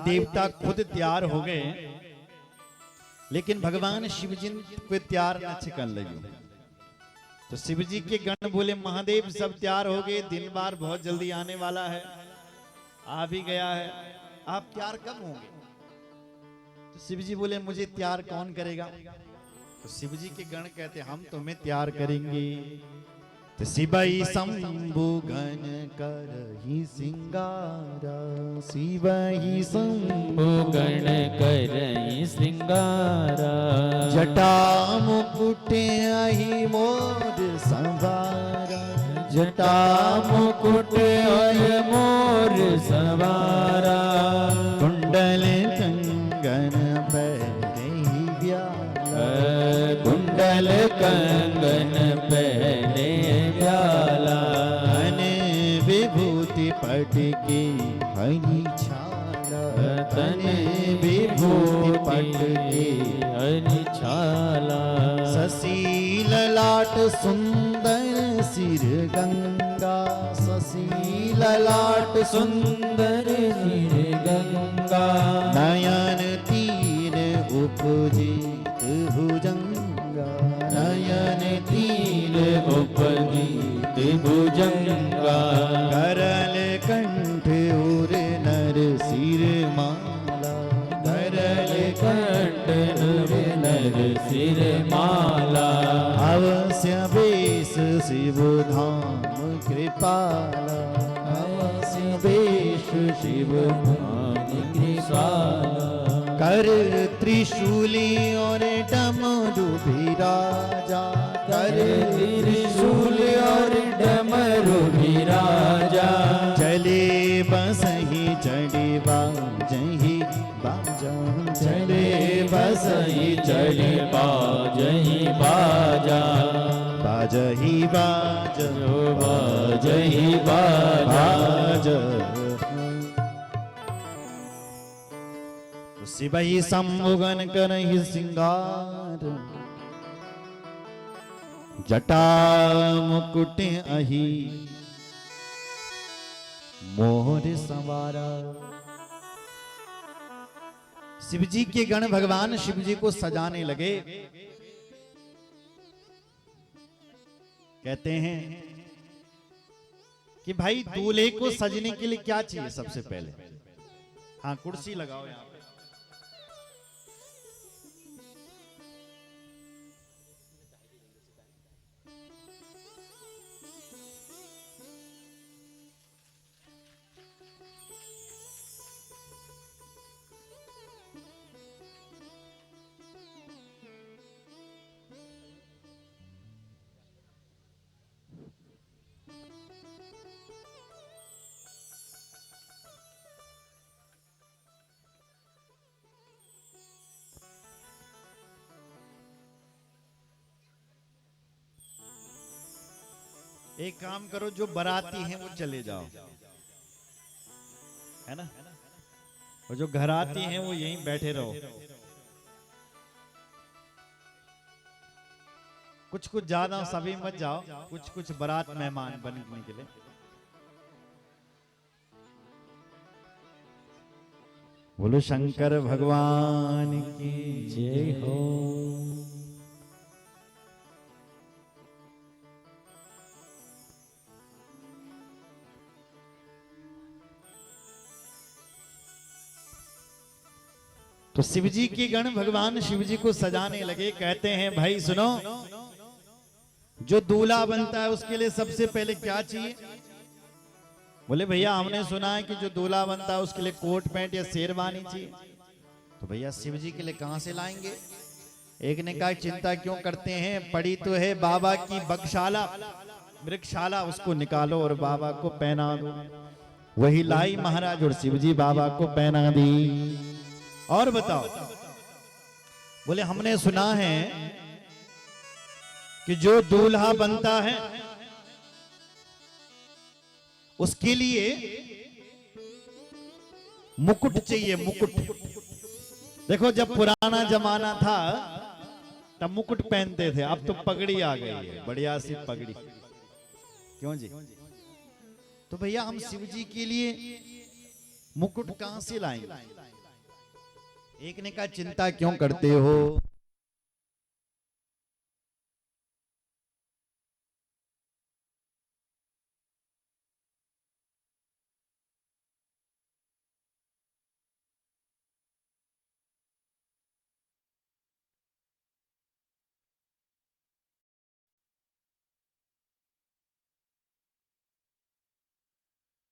देवता खुद तैयार हो गए, लेकिन भगवान शिव जी को तैयार न कर लगे। तो शिव जी के गण बोले महादेव सब तैयार हो गए, दिन बार बहुत जल्दी आने वाला है, आ भी गया है, आप तैयार कब होंगे? तो शिव जी बोले मुझे तैयार कौन करेगा? तो शिव जी के गण कहते हम तुम्हें तैयार करेंगे। तो शिवई शंभु गण करहि सिंगारा, शिवई शंभु गण करहि सिंगारा, जटा मुकुट अहि मोर संवारा, जटा मुकुट अहि मोर संवारा, कुंडल कंगन पहने व्याला, कुंडल कंगन पहने व्याला, धन विभूति पटके हरि छाला, तन विभूति पटके हरि छाला, शशि ललाट सुंदर सिर गंगा, शशि ललाट सुंदर सिर गंगा, नयन तीर उपजीत भुजंगा, नयन तीर उपजीत भुजंगा, करल कंठ और नर सिर माला, करल कंठ नर सिर माला, अवश्य वेश शिव धाम कृपाला, अवश्य वेश शिव धाम कृपाला, कर त्रिशूली और डमरू बिराजा, कर त्रिशूल और डमरू बिराजा, चले बसही चढ़ी बाजही बाजा, चले बसही चढ़ी बाजही बाजा, बाजही बाज बाजही बाजा, शिवई शंभुगन करहि सिंगार, जटा मुकुट अहि मोर संवारा। शिवजी के गण भगवान शिवजी को सजाने लगे। कहते हैं कि भाई दूल्हे को सजने के लिए क्या चाहिए सबसे पहले? हाँ, कुर्सी लगाओ यहाँ पे। एक काम करो, जो बाराती हैं वो चले जाओ, है ना, और जो घराती हैं वो यहीं बैठे रहो। कुछ कुछ ज्यादा सभी मत जाओ, कुछ कुछ बारात मेहमान बनने के लिए। बोलो शंकर भगवान की जय हो। तो शिवजी के गण भगवान शिवजी को सजाने लगे। कहते हैं भाई सुनो, जो दूल्हा बनता है उसके लिए सबसे पहले क्या चाहिए? बोले भैया हमने सुना है कि जो दूल्हा बनता है उसके लिए कोट पैंट या शेरवानी चाहिए। तो भैया शिवजी के लिए कहां से लाएंगे? एक ने कहा चिंता क्यों करते हैं, पड़ी तो है बाबा की बगशाला वृक्षशाला, उसको निकालो और बाबा को पहना दो। वही लाई महाराज और शिवजी बाबा को पहना दी। और बताओ, बोले हमने सुना है कि जो दूल्हा बनता है उसके लिए मुकुट चाहिए, मुकुट। देखो जब पुराना जमाना था तब मुकुट पहनते थे, अब तो पगड़ी आ गई है, बढ़िया सी पगड़ी। क्यों जी? तो भैया हम शिव जी के लिए मुकुट कहां से लाएंगे? एक ने कहा चिंता क्यों करते हो?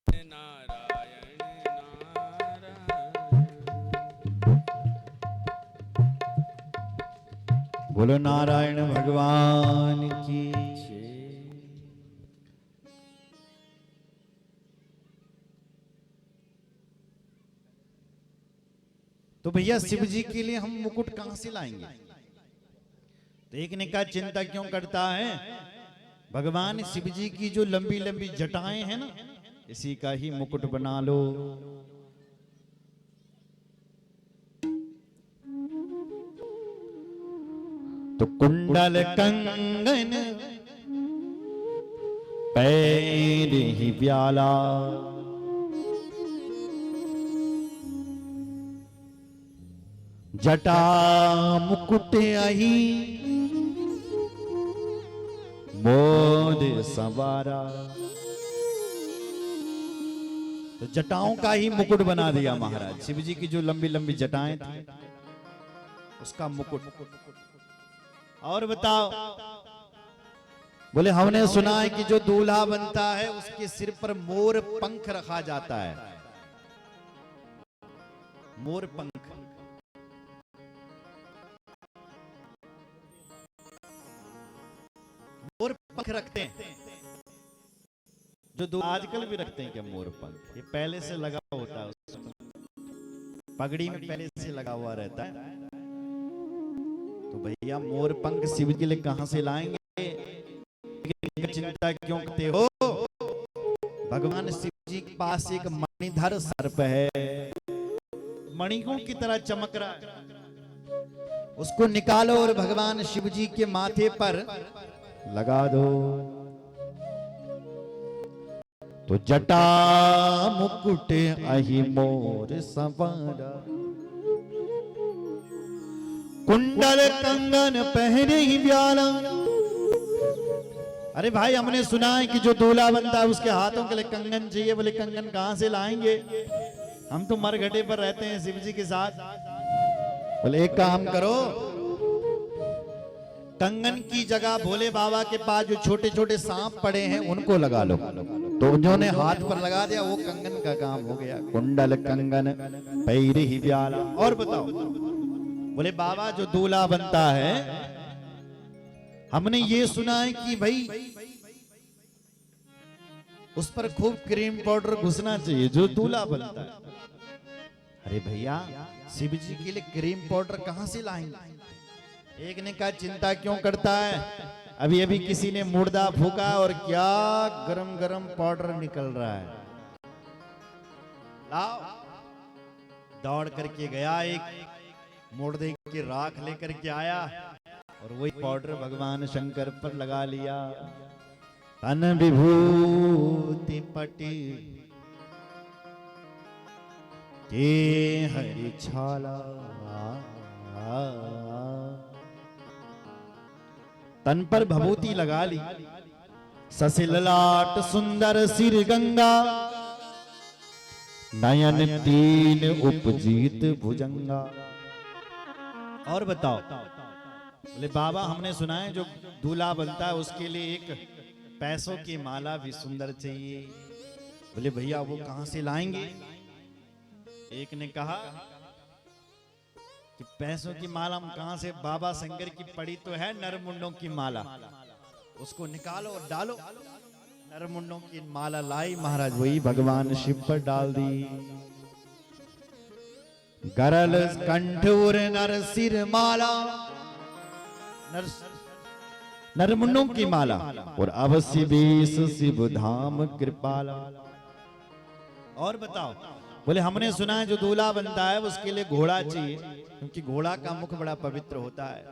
नारायण नारायण। बोलो नारायण भगवान की। तो भैया शिव जी के लिए हम मुकुट कहां से लाएंगे? तो एक ने कहा चिंता क्यों करता है? भगवान शिव जी की जो लंबी लंबी जटाएं हैं ना, इसी का ही मुकुट बना लो। तो कुंडल कंगन पैर ही ब्याला, जटा मुकुट अही मोद सवारा। तो जटाओं का ही मुकुट बना दिया महाराज। शिव जी की जो लंबी लंबी जटाएं थी उसका मुकुट। और बताओ, बोले हमने सुना है कि जो दूल्हा बनता है उसके सिर पर मोर पंख रखा जाता है। मोर पंख, मोर पंख रखते हैं। जो आजकल भी रखते हैं क्या मोर पंख? ये पहले से लगा होता है, उसमें पगड़ी में पहले से लगा हुआ रहता है। तो भैया मोर पंख शिव के लिए कहां से लाएंगे? चिंता क्यों करते हो? भगवान शिव जी के पास एक मणिधर सर्प है, मणिकों की तरह चमक रहा है। उसको निकालो और भगवान शिव जी के माथे पर लगा दो। तो जटा मुकुट अहि मोर सवारा, कुंडल कंगन पहने ही ब्याला। अरे भाई हमने सुना है कि जो दूल्हा बनता है उसके हाथों के लिए कंगन चाहिए। बोले कंगन कहां से लाएंगे? हम तो मरघटे पर रहते हैं शिव जी के साथ। बोले एक काम करो, कंगन की जगह भोले बाबा के पास जो छोटे छोटे सांप पड़े हैं उनको लगा लो। तो उन्होंने हाथ पर लगा दिया, वो कंगन का काम हो गया। कुंडल कंगन पैर ही ब्याला। और बताओ, बोले बाबा जो दूल्हा बनता है, हमने ये सुना है कि भाई उस पर खूब क्रीम पाउडर घुसना चाहिए जो दूल्हा बनता है। अरे भैया शिव जी के लिए क्रीम पाउडर कहां से लाएंगे? एक ने कहा चिंता क्यों करता है? अभी अभी किसी ने मुर्दा फूका और क्या गरम गरम पाउडर निकल रहा है। लाओ, दौड़ करके गया, एक मुर्दे की राख लेकर के आया और वही पाउडर भगवान शंकर पर लगा लिया। तन विभूति पटी के हरि छाला, तन पर भभूति लगा ली। ससिल लाट सुंदर सिर गंगा, नयन तीन उपजीत भुजंगा। और बताओ, बोले बाबा हमने सुना है जो दूल्हा बनता है उसके लिए एक पैसों की माला भी सुंदर चाहिए। बोले भैया वो कहां से लाएंगे? एक ने कहा कि पैसों की माला हम कहां से? बाबा शंकर की पड़ी तो है नरमुंडों की माला, उसको निकालो और डालो। नरमुंडों की माला लाई महाराज, वही भगवान शिव पर डाल दी। गरल कंठूर नर सिर माला, नरमुंडों की माला और अवश्य बेस शिव धाम कृपाला। और बताओ, बोले हमने सुना है जो दूल्हा बनता है उसके लिए घोड़ा चाहिए, क्योंकि घोड़ा का मुख बड़ा पवित्र होता है।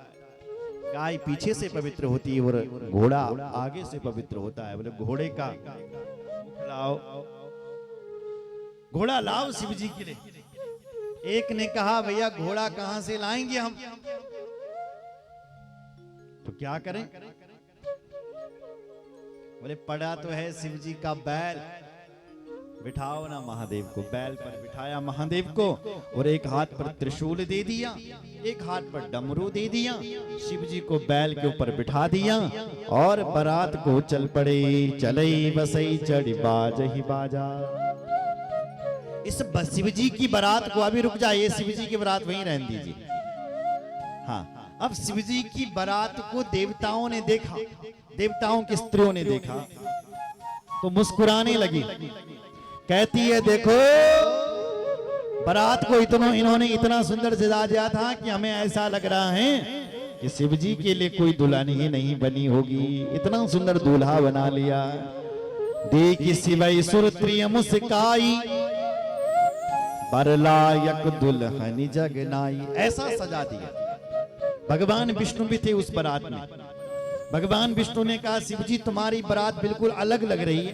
गाय पीछे से पवित्र होती है और घोड़ा आगे से पवित्र होता है। बोले घोड़े का मुख लाओ, घोड़ा लाओ शिव जी के लिए। एक ने कहा भैया घोड़ा कहां से लाएंगे हम, तो क्या करें? बोले पड़ा तो है शिव जी का बैल, बिठाओ ना महादेव को। बैल पर बिठाया महादेव को और एक हाथ पर त्रिशूल दे दिया, एक हाथ पर डमरू दे दिया, शिव जी को बैल के ऊपर बिठा दिया और बारात को चल पड़े। चलई बसई चढ़ी बाज ही बाजा। इस शिव जी की बारात को, अभी रुक जाइए, शिव जी की बारात वहीं रहने दीजिए। हाँ, अब शिव जी की बारात को देवताओं ने देखा, देवताओं की स्त्रियों ने देखा तो मुस्कुराने लगी। कहती है देखो बारात को इन्होंने इतना सुंदर सजा दिया था कि हमें ऐसा लग रहा है कि शिव जी के लिए कोई दुल्हन ही नहीं बनी होगी, इतना सुंदर दूल्हा बना लिया। देखी शिवई सुरत्रिय मुस्काई, बरलायक दुल्हन जगनाई। ऐसा सजा दिया। भगवान विष्णु भी थे उस बारात में। भगवान विष्णु ने कहा शिव जी तुम्हारी बारात बिल्कुल अलग लग रही है,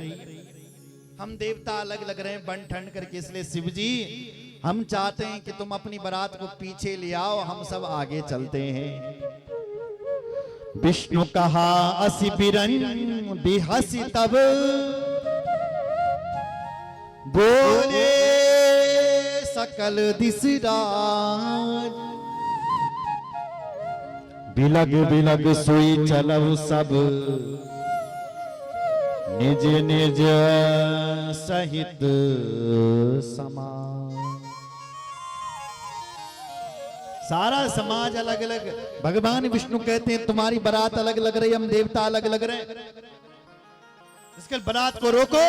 हम देवता अलग लग रहे हैं बन ठंड करके, इसलिए शिव जी हम चाहते हैं कि तुम अपनी बारात को पीछे ले आओ, हम सब आगे चलते हैं। विष्णु कहा असि बिरन बिहसी तब, बोले सकल दिसराज। बिलग बिलग सोई चलऊ सब, निज निज सहित समाज। सारा समाज अलग अलग। भगवान विष्णु कहते हैं तुम्हारी बारात अलग लग रही, हम देवता अलग लग रहे हैं, इसके बारात को रोको,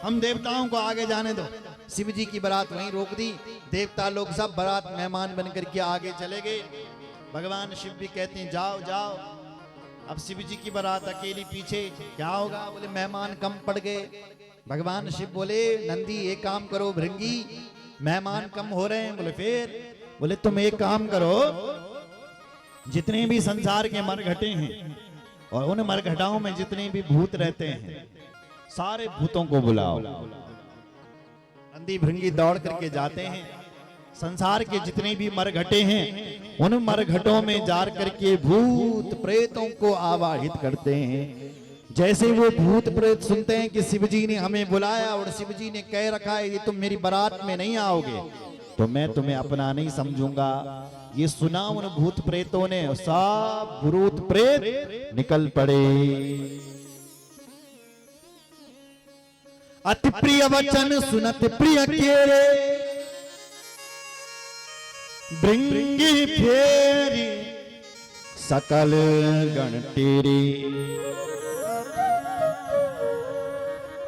हम देवताओं को आगे जाने दो। शिव जी की बारात वहीं रोक दी। देवता लोग सब बारात मेहमान बनकर के आगे चले गए। भगवान शिव भी कहते हैं जाओ जाओ। अब शिव जी की बारात अकेली पीछे, क्या होगा? बोले मेहमान कम पड़ गए। भगवान शिव बोले नंदी एक काम करो भृंगी, मेहमान कम हो रहे हैं। बोले फिर? बोले तुम एक काम करो, जितने भी संसार के मरघटे हैं और उन मरघटाओं में जितने भी भूत रहते हैं सारे भूतों को बुलाओ। नंदी भृंगी दौड़ करके जाते हैं, संसार के जितने भी मरघटे हैं उन मरघटों में जा करके भूत प्रेतों को आवाहित करते हैं। जैसे वो भूत प्रेत सुनते हैं कि शिव जी ने हमें बुलाया और शिव जी ने कह रखा है कि तुम मेरी बारात में नहीं आओगे तो मैं तुम्हें अपना नहीं समझूंगा, ये सुना उन भूत प्रेतों ने, सब भूत प्रेत निकल पड़े। अति प्रिय वचन सुनत प्रिय के, भृंगी फेरी सकल गण तेरी।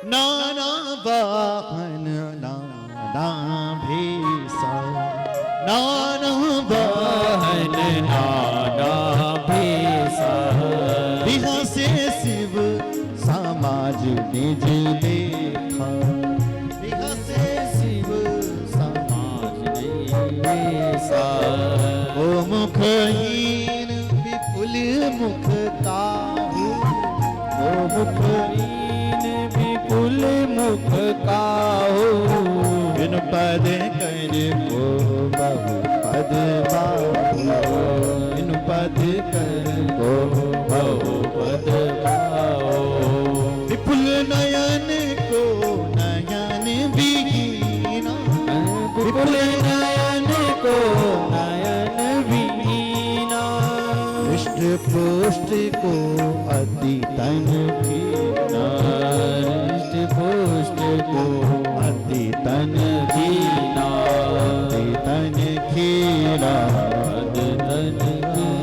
नाना वाहन नाना भेसा, नाना वाहन नाना भेसा। बिहसे शिव समाज निज देखा, बिहसे शिव समाज निज देखा। ओ मुखहीन विपुल मुख काहू, ओ मुखहीन विपुल मुख काहू। बिन पद कर को बहु पद पाओ, बिन पद कर को बहु पद पाओ। विपुल नयन को नयन विहीना, विपुल नयन को नयन विहीना। हृष्ट पुष्ट को अति तन हीना, हृष्ट पुष्ट को अति तन हीना। अति तन हीना, अति तन हीना।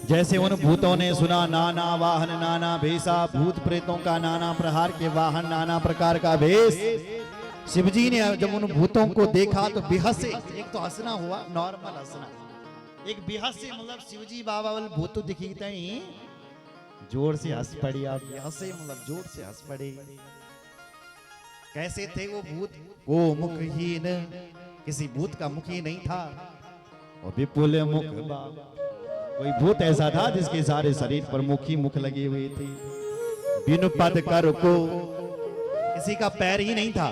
जैसे उन भूतों ने सुना नाना वाहन नाना भेसा, भूत प्रेतों का नाना प्रहार के वाहन नाना प्रकार का भेष। शिवजी ने जब उन भूतों को देखा तो बेहसे, एक तो हंसना हुआ नॉर्मल हंसना, एक बेहसे मतलब शिवजी बाबा वाले भूत दिखते ही जोर से हंस पड़ी। आप हंसे मतलब जोर से हंस पड़े। कैसे थे वो भूत? वो मुखहीन, किसी भूत का मुख ही नहीं था, और विपुल मुख। कोई भूत ऐसा था जिसके सारे शरीर पर मुख ही मुख लगे हुए थे। बिनु पद कर को किसी का पैर ही नहीं था,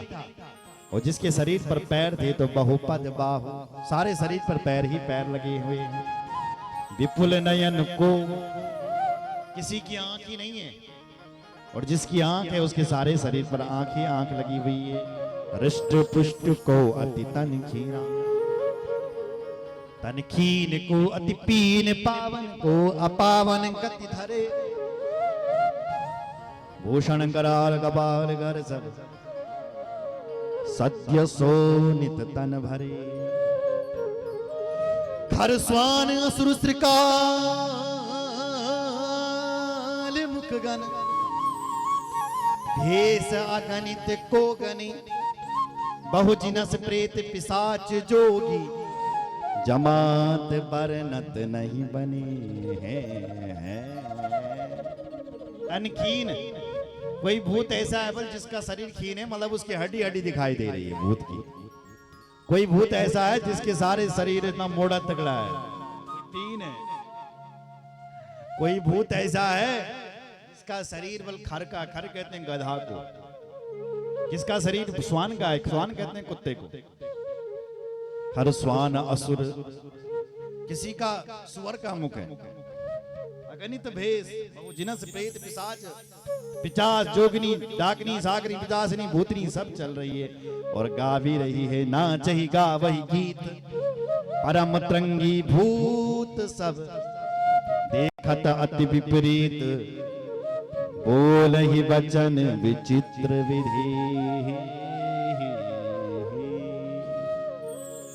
और जिसके शरीर पर पैर थे तो बहुपद बाहु, सारे शरीर पर पैर ही पैर लगे हुए हैं। विपुल नयन को, किसी की आंख ही नहीं है, और जिसकी आंख है उसके सारे शरीर पर आंख ही आंख लगी हुई है। हृष्ट पुष्ट को अति तन खीना, तन खीन को अति पीन, पावन को अपावन गति धरे। भूषण कराल कपाल कर सब, सत्य सोनित तन भरे। घर स्वान असुर श्रीकाल मुखगन, भेष अगणित को गनि। बहुजिनस प्रेत पिशाच जोगी, जमात बरनत नहीं बने हैं। अनखीन, कोई भूत ऐसा है बल जिसका शरीर खीन है, मतलब उसकी हड्डी हड्डी दिखाई दे रही है भूत की। कोई भूत ऐसा है जिसके सारे शरीर इतना मोड़ा तगड़ा है, तीन है। कोई भूत ऐसा है जिसका शरीर बल खर का, खर कहते हैं गधा को, किसका शरीर श्वान का है, श्वान कहते हैं कुत्ते को। हर श्वान असुर, किसी का सुअर का मुख है। अगणित भेष, बहुजिनस प्रेत पिशाच, पिचास जोगनी डाकनी सागरी पिचासनी भूतनी सब चल रही है, और गा भी रही है नाच ही गा वही गीत। परम तरंगी भूत सब देखत अति विपरीत, बोल ही वचन विचित्र विधि।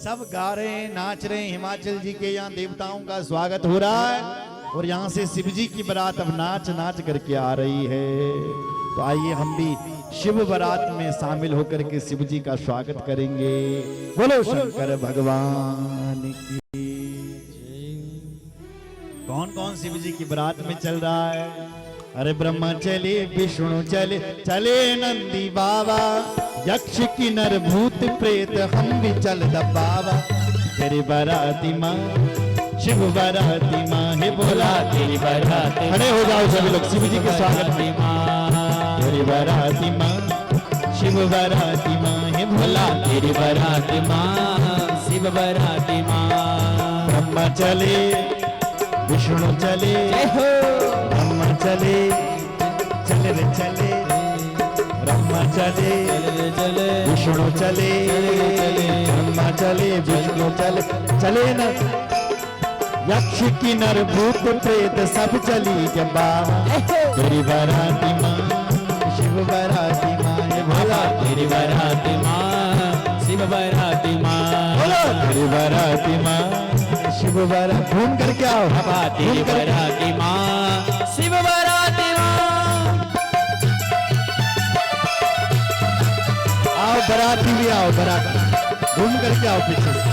सब गा रहे हैं, नाच रहे हैं। हिमाचल जी के यहाँ देवताओं का स्वागत हो रहा है, और यहाँ से शिव जी की बारात अब नाच नाच करके आ रही है। तो आइए हम भी शिव बारात में शामिल होकर के शिव जी का स्वागत करेंगे। बोलो शंकर भगवान की। कौन कौन शिव जी की बारात में चल रहा है? अरे ब्रह्मा चले, विष्णु चले, चले नंदी बाबा, यक्ष किन्नर भूत प्रेत हम भी चल दबावा। तेरी बाराती माँ शिव बाराती माँ है, बोला तेरी बाराती। खड़े हो जाओ सभी लोग शिव जी के स्वागत में। तेरी बाराती माँ शिव बाराती माँ है, बोला तेरी बाराती माँ शिव बाराती माँ। ब्रह्मा चले, विष्णु चले, ब्रह्मा चले, चले रे चले। ब्रह्मा चले, चले विष्णु चले, ब्रह्मा चले, विष्णु चले, चले न यक्ष किन्नर भूत प्रेत सब चली जब बाबा। तेरी बाराती माँ शिव बाराती माँ है, भोला तेरी बाराती माँ शिव बाराती माँ। तेरी बाराती माँ शिव बारात। घूम करके आओ, तेरी बाराती माँ शिव बाराती माँ। आओ बाराती भी आओ, बाराती घूम करके आओ पीछे से।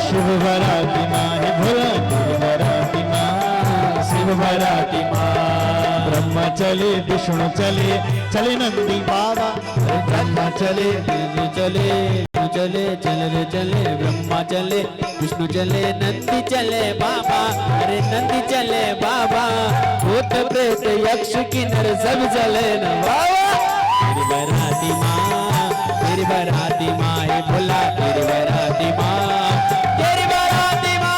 शिव बाराती माँ है, भोला तेरी बाराती माँ शिव बाराती माँ। ब्रह्मा चले, विष्णु चले, चले नंदी बाबा। ब्रह्मा चले, चले चले चले रे चले। ब्रह्मा चले, विष्णु चले, नंदी चले बाबा। अरे नंदी चले बाबा, भूत प्रेत यक्ष किन्नर सब चले न बाबा। तेरी बाराती माँ, तेरी बाराती माँ है, भोला तेरी बाराती माँ, तेरी बाराती माँ।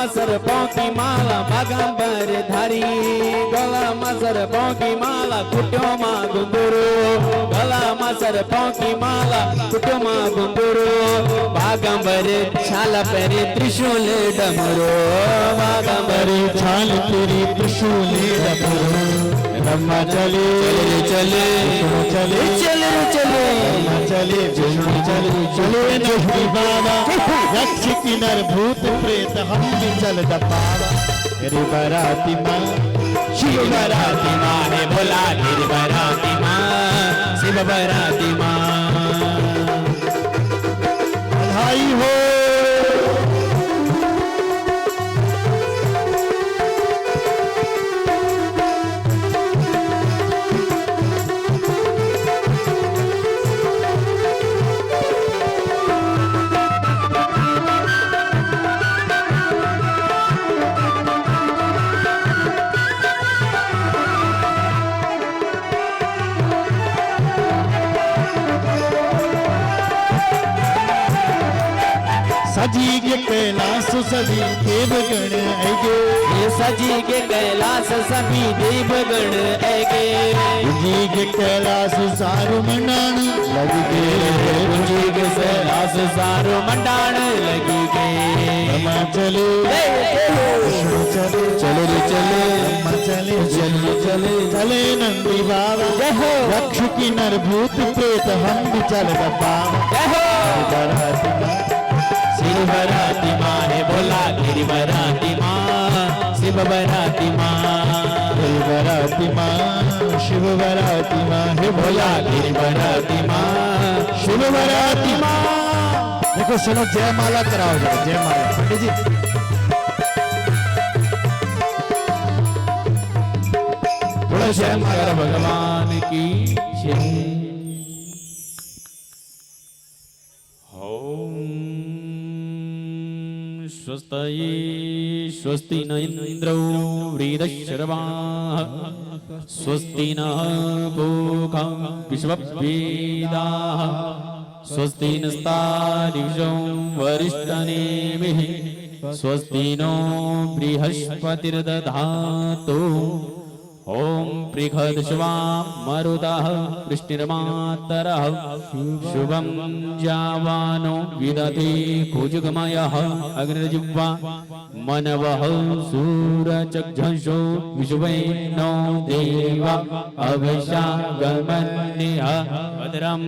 सरपों की माला बागांबर धारी, गला में सरपों की माला कुटियों माँ घुंघरू। गला में सरपों की माला कुटियों माँ घुंघरू। वागंबर छाल पेरे त्रिशूल डमरो वागंबर छाल तेरी त्रिशूल डमरू ब्रह्मा चले चले चले चले चले ब्रह्मा चले विष्णु चले चले नंदी बाबा यक्ष किन्नर भूत प्रेत हम भी चल दबावा तेरी बराती माँ शिव बराती माँ है भोला गिर बराती माँ शिव बराती माँ बधाई हो। सजी के कैलाश सभी देवगण आएगे ये सजी के कैलाश सभी देवगण आएगे जी के कैलाश सारू मंडाण लगी जी के कैलाश सारो मंडाण लगी गे ब्रह्मा चले विष्णु चले चले रे चले ब्रह्मा चले चले चले चले नंदी बाबा यक्ष किन्नर भूत प्रेत हम भी चल दबावा बराती माँ शिव बराती माँ है भोला गिरी बराती माँ शिव बराती माँ शिव बराती माँ शिव बराती माँ हे भोला गिरी बराती माँ शिव बराती माँ। देखो सुनो जय माला कराओ जय माला पंडित जी बोलो शंकर भगवान की जय। स्वस्ति स्वस्ति न इंद्रो वृदशर्वाः स्वस्ति न पूषा विश्ववेदाः स्वस्ति नस्तार्क्ष्यो वरिष्ठनेमिः स्वस्ति नो बृहस्पतिर्दधातु ओम पृखदश्वा मरुतः वृष्टिर्मातरः शुभं जावानो विदधि कुजुगमयः अग्निर्जिह्वा मनवः सूरचक्षुषो विश्वेनो देवा अभिषागमन्यः भद्रं